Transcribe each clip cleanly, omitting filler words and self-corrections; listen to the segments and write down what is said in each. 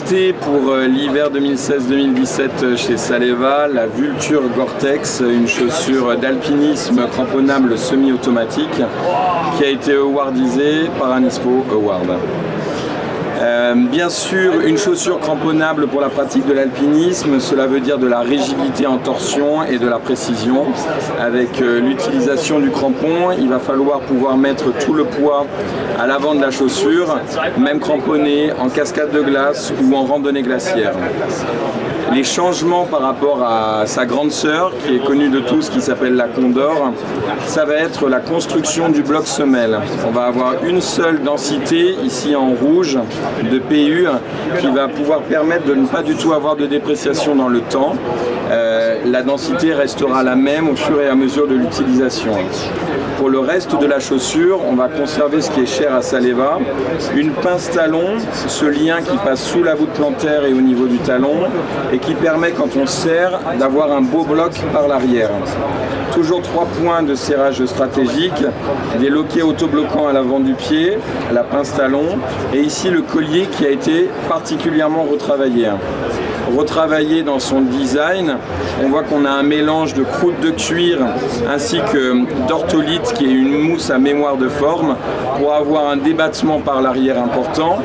nouveauté pour l'hiver 2016-2017 chez Saleva, la Vulture Gore-Tex, une chaussure d'alpinisme cramponnable semi-automatique qui a été awardisée par un ISPO Award. Bien sûr, une chaussure cramponnable pour la pratique de l'alpinisme, cela veut dire de la rigidité en torsion et de la précision. Avec l'utilisation du crampon, il va falloir pouvoir mettre tout le poids à l'avant de la chaussure, même cramponné en cascade de glace ou en randonnée glaciaire. Les changements par rapport à sa grande sœur, qui est connue de tous, qui s'appelle la Condor, ça va être la construction du bloc semelle. On va avoir une seule densité, ici en rouge, de PU, qui va pouvoir permettre de ne pas du tout avoir de dépréciation dans le temps. La densité restera la même au fur et à mesure de l'utilisation. Pour le reste de la chaussure, on va conserver ce qui est cher à Saleva, une pince talon, ce lien qui passe sous la voûte plantaire et au niveau du talon, et qui permet, quand on serre, d'avoir un beau bloc par l'arrière. Toujours 3 points de serrage stratégique, des loquets autobloquants à l'avant du pied, la pince talon, et ici le collier qui a été particulièrement retravaillé dans son design. On voit qu'on a un mélange de croûte de cuir ainsi que d'ortholite qui est une mousse à mémoire de forme pour avoir un débattement par l'arrière important.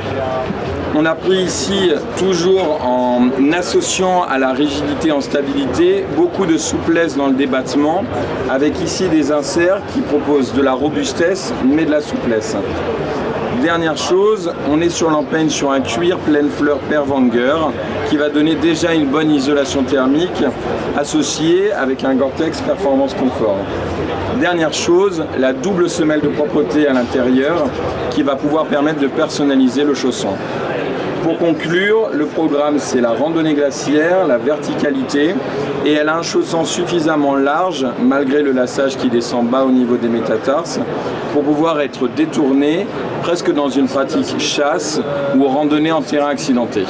On a pris ici, toujours en associant à la rigidité en stabilité, beaucoup de souplesse dans le débattement, avec ici des inserts qui proposent de la robustesse mais de la souplesse. Dernière chose, on est sur l'empeigne sur un cuir pleine fleur Perwanger qui va donner déjà une bonne isolation thermique associée avec un Gore-Tex Performance Confort. Dernière chose, la double semelle de propreté à l'intérieur qui va pouvoir permettre de personnaliser le chausson. Pour conclure, le programme c'est la randonnée glaciaire, la verticalité, et elle a un chausson suffisamment large, malgré le lassage qui descend bas au niveau des métatarses, pour pouvoir être détourné presque dans une pratique chasse ou randonnée en terrain accidenté.